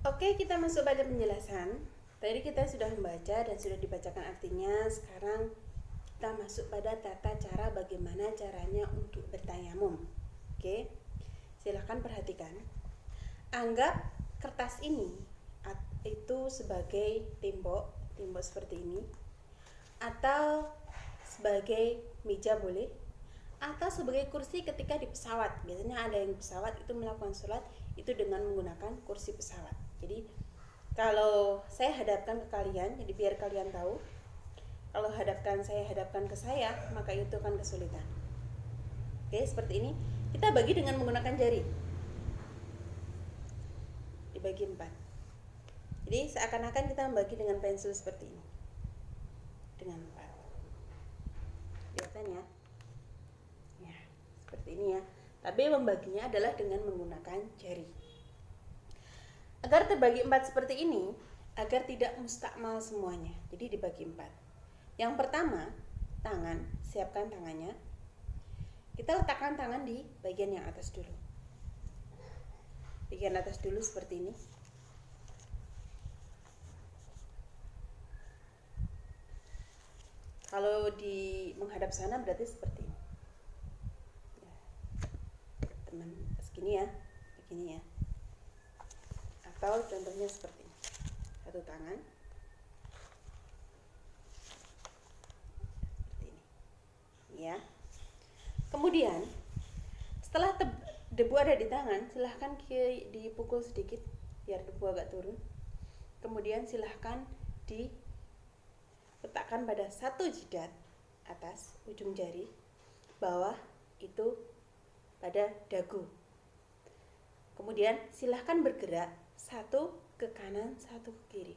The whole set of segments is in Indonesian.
Oke, kita masuk pada penjelasan. Tadi kita sudah membaca dan sudah dibacakan artinya. Sekarang kita masuk pada tata cara bagaimana caranya untuk bertayamum. Oke, silahkan perhatikan. Anggap kertas ini itu sebagai tembok seperti ini, atau sebagai meja boleh, atau sebagai kursi ketika di pesawat. Biasanya ada yang pesawat itu melakukan sholat itu dengan menggunakan kursi pesawat. Jadi kalau saya hadapkan ke kalian, jadi biar kalian tahu, kalau saya hadapkan ke saya, maka itu akan kesulitan. Oke, seperti ini. Kita bagi dengan menggunakan jari, dibagi 4. Jadi seakan-akan kita membagi dengan pensil seperti ini, dengan 4. Kelihatan ya? Ya, seperti ini ya. Tapi membaginya adalah dengan menggunakan jari. Agar terbagi 4 seperti ini, agar tidak mustakmal semuanya, jadi dibagi 4. Yang pertama, tangan, siapkan tangannya. Kita letakkan tangan di bagian yang atas dulu. Bagian atas dulu seperti ini. Kalau di menghadap sana berarti seperti ini. Ya, teman, segini ya, begini ya. Atau contohnya seperti ini. Satu tangan. Seperti ini. Ya. Kemudian setelah debu ada di tangan, silahkan dipukul sedikit biar debu agak turun. Kemudian silahkan diletakkan pada satu jidat atas ujung jari, bawah itu pada dagu. Kemudian silahkan bergerak satu ke kanan, satu ke kiri.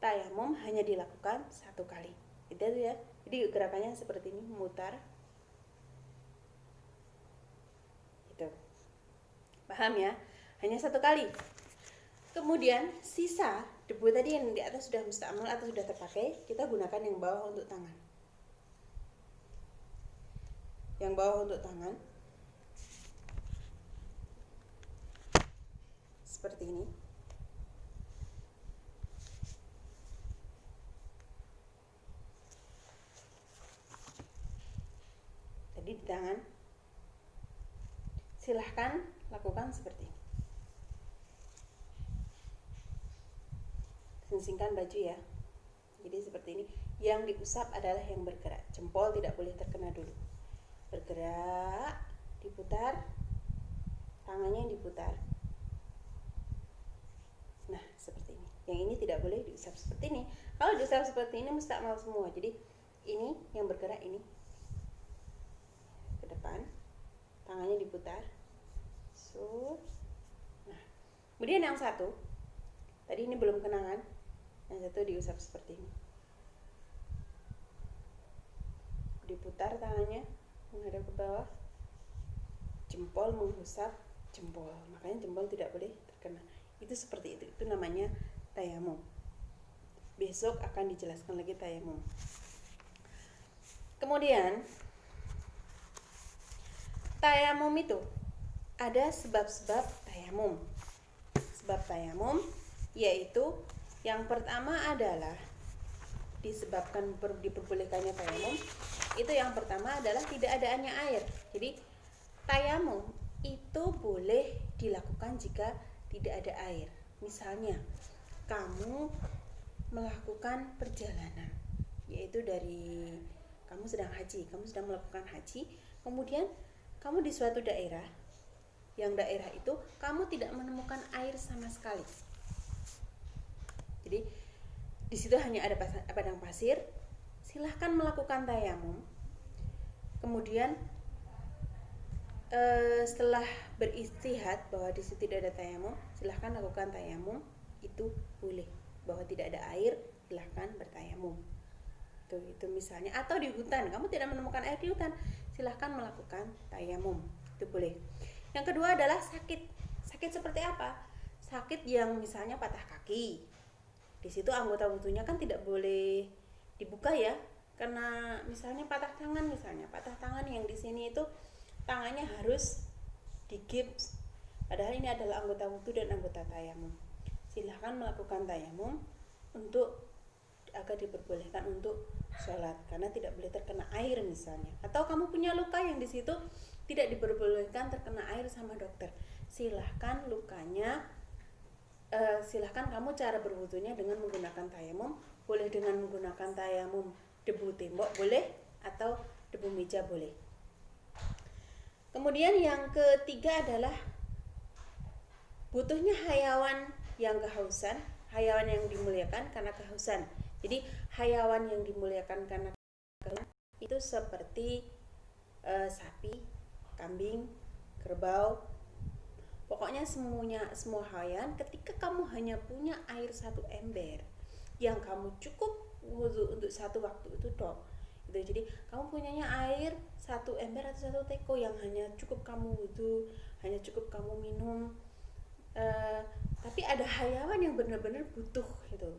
Tayamum hanya dilakukan 1 kali. Itu ya. Jadi gerakannya seperti ini, memutar. Itu. Paham ya? Hanya 1 kali. Kemudian sisa debu tadi yang di atas sudah mustakmal atau sudah terpakai, kita gunakan yang bawah untuk tangan. Yang bawah untuk tangan. Seperti ini. Tadi di tangan. Silahkan lakukan seperti ini. Singkan baju ya. Jadi seperti ini. Yang diusap adalah yang bergerak. Jempol tidak boleh terkena dulu. Bergerak, diputar, tangannya yang diputar. Nah, seperti ini. Yang ini tidak boleh diusap seperti ini. Kalau diusap seperti ini mustakmal semua. Jadi ini yang bergerak ini ke depan, tangannya diputar. Nah, kemudian yang satu, tadi ini belum kenangan. Yang satu diusap seperti ini. Diputar tangannya menghadap ke bawah. Jempol mengusap jempol. Makanya jempol tidak boleh terkena. Itu seperti itu. Itu namanya tayamum. Besok akan dijelaskan lagi tayamum. Kemudian tayamum itu ada sebab-sebab tayamum. Sebab tayamum yaitu yang pertama adalah disebabkan diperbolehkannya tayamum. Itu yang pertama adalah tidak adanya air. Jadi tayamum itu boleh dilakukan jika tidak ada air. Misalnya kamu melakukan perjalanan, yaitu dari kamu sedang melakukan haji, kemudian kamu di suatu daerah, yang daerah itu kamu tidak menemukan air sama sekali. Jadi di situ hanya ada padang pasir. Silahkan melakukan tayamum. Kemudian setelah beristihad bahwa di situ tidak ada tayamum, silahkan lakukan tayamum. Itu boleh. Bahwa tidak ada air, silahkan bertayamum. Itu misalnya. Atau di hutan, kamu tidak menemukan air di hutan, silahkan melakukan tayamum. Itu boleh. Yang kedua adalah sakit. Sakit seperti apa? Sakit yang misalnya patah kaki. Di situ anggota wudhunya kan tidak boleh dibuka ya, karena misalnya patah tangan yang di sini itu tangannya harus digips, padahal ini adalah anggota wudhu dan anggota tayamum. Silahkan melakukan tayamum untuk agar diperbolehkan untuk sholat, karena tidak boleh terkena air misalnya. Atau kamu punya luka yang di situ tidak diperbolehkan terkena air sama dokter, silahkan lukanya, silahkan kamu cara berwudunya dengan menggunakan tayamum. Boleh dengan menggunakan tayamum debu tembok boleh, atau debu meja boleh. Kemudian yang ketiga adalah butuhnya hayawan yang kehausan, hayawan yang dimuliakan karena kehausan. Jadi hayawan yang dimuliakan karena kehausan itu seperti sapi, kambing, kerbau, pokoknya semua hayawan. Ketika kamu hanya punya air 1 ember yang kamu cukup wudhu untuk 1 waktu itu dong, gitu. Jadi kamu punyanya air 1 ember atau 1 teko yang hanya cukup kamu wudhu, hanya cukup kamu minum. Tapi ada hayawan yang benar-benar butuh gitu,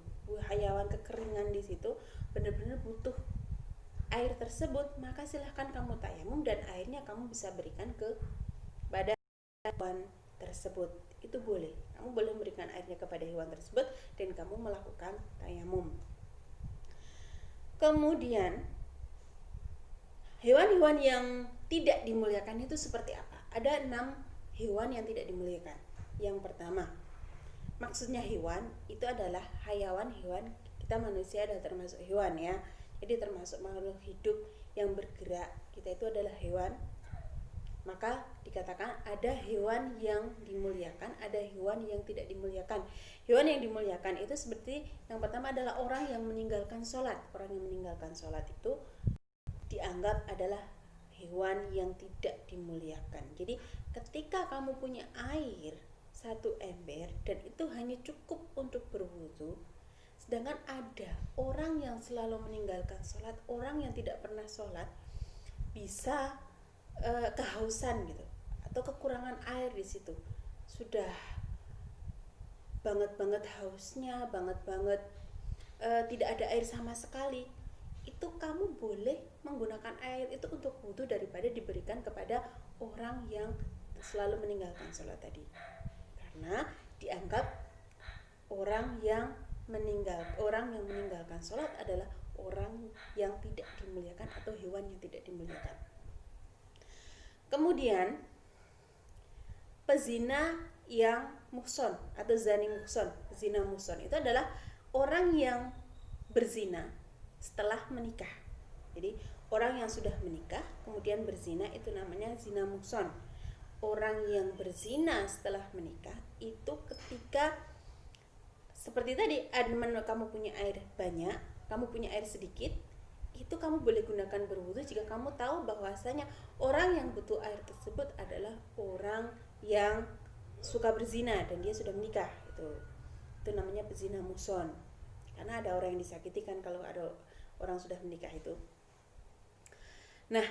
hayawan kekeringan di situ benar-benar butuh air tersebut, maka silahkan kamu tayamum dan airnya kamu bisa berikan ke pada hewan tersebut. Itu boleh, kamu boleh memberikan airnya kepada hewan tersebut dan kamu melakukan tayamum. Kemudian hewan-hewan yang tidak dimuliakan itu seperti apa? Ada 6 hewan yang tidak dimuliakan. Yang pertama, maksudnya hewan itu adalah hewan, kita manusia adalah termasuk hewan ya. Jadi termasuk makhluk hidup yang bergerak, kita itu adalah hewan. Maka dikatakan ada hewan yang dimuliakan, ada hewan yang tidak dimuliakan. Hewan yang dimuliakan itu seperti yang pertama adalah orang yang meninggalkan sholat. Orang yang meninggalkan sholat itu dianggap adalah hewan yang tidak dimuliakan. Jadi ketika kamu punya air 1 ember dan itu hanya cukup untuk berwudu, sedangkan ada orang yang selalu meninggalkan sholat, orang yang tidak pernah sholat, bisa kehausan gitu atau kekurangan air di situ, sudah banget hausnya, banget tidak ada air sama sekali, itu kamu boleh menggunakan air itu untuk wudu daripada diberikan kepada orang yang selalu meninggalkan sholat tadi, karena dianggap orang yang meninggalkan sholat adalah orang yang tidak dimuliakan atau hewan yang tidak dimuliakan. Kemudian pezina yang muhson atau zani muhson, zina muhson itu adalah orang yang berzina setelah menikah. Jadi orang yang sudah menikah kemudian berzina itu namanya zina muhson. Orang yang berzina setelah menikah itu ketika seperti tadi, kamu punya air banyak, kamu punya air sedikit, itu kamu boleh gunakan berwudu jika kamu tahu bahwasanya orang yang butuh air tersebut adalah orang yang suka berzina dan dia sudah menikah. Itu namanya pezina muhson. Karena ada orang yang disakiti kan kalau ada orang sudah menikah itu. Nah,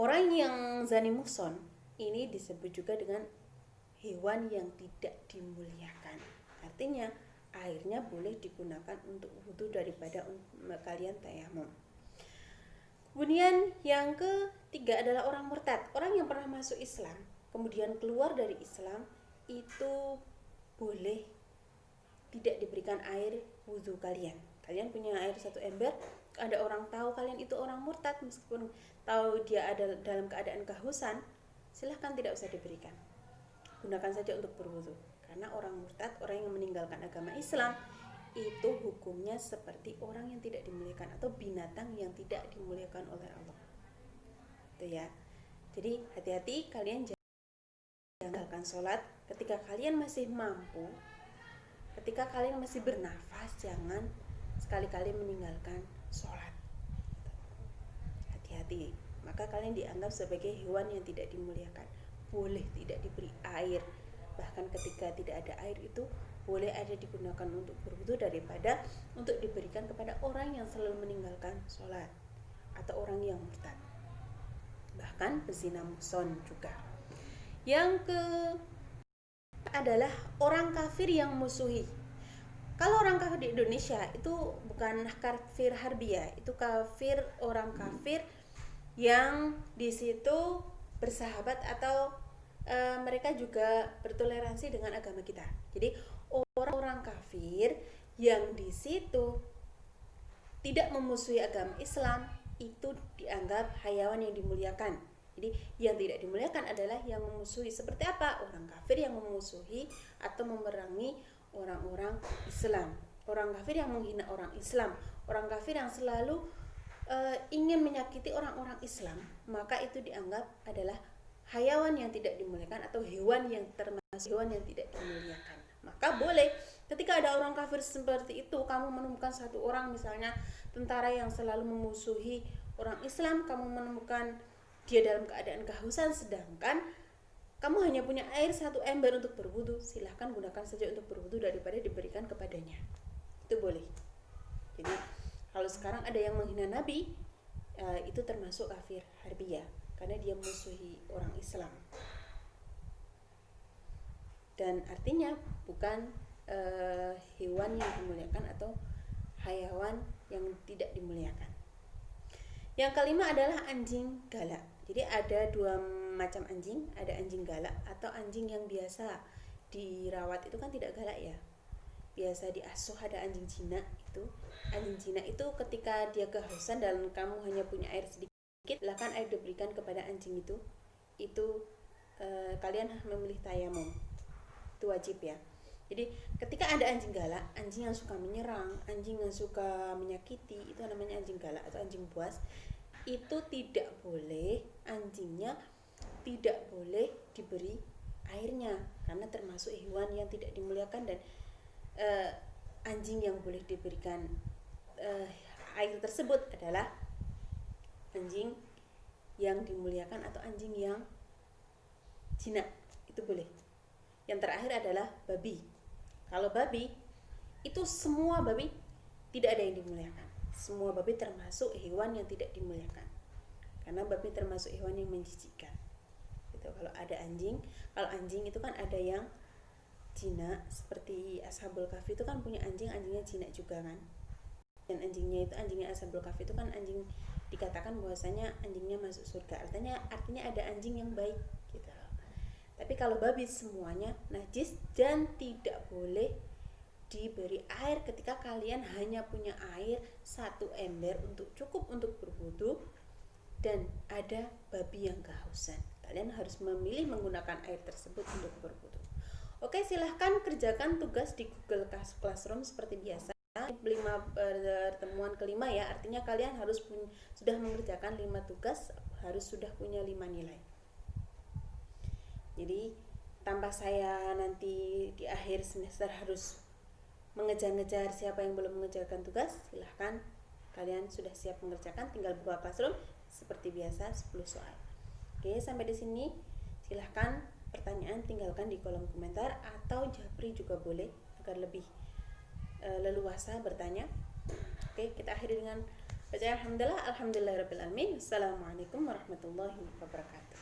orang yang zani muhson ini disebut juga dengan hewan yang tidak dimuliakan. Artinya airnya boleh digunakan untuk wudu daripada kalian tayamum. Kemudian yang ketiga adalah orang murtad, orang yang pernah masuk Islam kemudian keluar dari Islam, itu boleh tidak diberikan air wudu kalian. Kalian punya air 1 ember, ada orang tahu kalian itu orang murtad, meskipun tahu dia ada dalam keadaan kehausan, silahkan tidak usah diberikan, gunakan saja untuk berwudu. Karena orang murtad, orang yang meninggalkan agama Islam, itu hukumnya seperti orang yang tidak dimuliakan atau binatang yang tidak dimuliakan oleh Allah. Itu ya. Jadi hati-hati kalian jangan meninggalkan sholat ketika kalian masih mampu, ketika kalian masih bernafas, jangan sekali-kali meninggalkan sholat. Hati-hati, maka kalian dianggap sebagai hewan yang tidak dimuliakan. Boleh tidak diberi air, bahkan ketika tidak ada air itu boleh ada digunakan untuk berwudu daripada untuk diberikan kepada orang yang selalu meninggalkan sholat atau orang yang murtad, bahkan pezina muhson juga. Yang ke adalah orang kafir yang musuhi. Kalau orang kafir di Indonesia itu bukan kafir harbiah, itu kafir, orang kafir yang di situ bersahabat atau mereka juga bertoleransi dengan agama kita. Jadi orang-orang kafir yang di situ tidak memusuhi agama Islam itu dianggap hayawan yang dimuliakan. Jadi yang tidak dimuliakan adalah yang memusuhi. Seperti apa? Orang kafir yang memusuhi atau memerangi orang-orang Islam. Orang kafir yang menghina orang Islam. Orang kafir yang selalu ingin menyakiti orang-orang Islam, maka itu dianggap adalah hayawan yang tidak dimuliakan atau hewan yang termasuk hewan yang tidak dimuliakan. Maka boleh ketika ada orang kafir seperti itu, kamu menemukan satu orang misalnya tentara yang selalu memusuhi orang Islam, kamu menemukan dia dalam keadaan kehausan sedangkan kamu hanya punya air 1 ember untuk berwudu, silahkan gunakan saja untuk berwudu daripada diberikan kepadanya. Itu boleh. Jadi kalau sekarang ada yang menghina Nabi, itu termasuk kafir harbiyah karena dia musuhi orang Islam. Dan artinya bukan hewan yang dimuliakan atau hayawan yang tidak dimuliakan. Yang kelima adalah anjing galak. Jadi ada 2 macam anjing, ada anjing galak atau anjing yang biasa dirawat itu kan tidak galak ya. Biasa diasuh, ada anjing Cina itu. Anjing Cina itu ketika dia kehausan dan kamu hanya punya air sedikit, silakan air diberikan kepada anjing itu. Itu kalian memilih tayamum. Itu wajib ya. Jadi ketika ada anjing galak, anjing yang suka menyerang, anjing yang suka menyakiti, itu namanya anjing galak atau anjing buas. Itu tidak boleh, anjingnya tidak boleh diberi airnya karena termasuk hewan yang tidak dimuliakan. Dan anjing yang boleh diberikan air tersebut adalah anjing yang dimuliakan atau anjing yang jinak, itu boleh. Yang terakhir adalah babi. Kalau babi itu semua babi tidak ada yang dimuliakan. Semua babi termasuk hewan yang tidak dimuliakan karena babi termasuk hewan yang menjijikkan. Gitu. Kalau ada anjing, kalau anjing itu kan ada yang jinak, seperti Ashabul Kahfi itu kan punya anjingnya jinak juga kan. Dan anjingnya Ashabul Kahfi itu kan anjing dikatakan bahwasanya anjingnya masuk surga. Artinya ada anjing yang baik gitu. Tapi kalau babi semuanya najis dan tidak boleh diberi air ketika kalian hanya punya air 1 ember cukup untuk berwudu dan ada babi yang kehausan. Kalian harus memilih menggunakan air tersebut untuk berwudu. Oke, silahkan kerjakan tugas di Google Classroom seperti biasa. 5 pertemuan kelima ya, artinya kalian harus sudah mengerjakan 5 tugas, harus sudah punya 5 nilai. Jadi tanpa saya nanti di akhir semester harus mengejar-ngejar siapa yang belum mengerjakan tugas, silahkan kalian sudah siap mengerjakan, tinggal buka Classroom seperti biasa 10 soal. Oke, sampai di sini silahkan pertanyaan tinggalkan di kolom komentar atau japri juga boleh agar lebih leluasa bertanya. Oke, kita akhiri dengan baca alhamdulillahirabbil alamin. Assalamualaikum warahmatullahi wabarakatuh.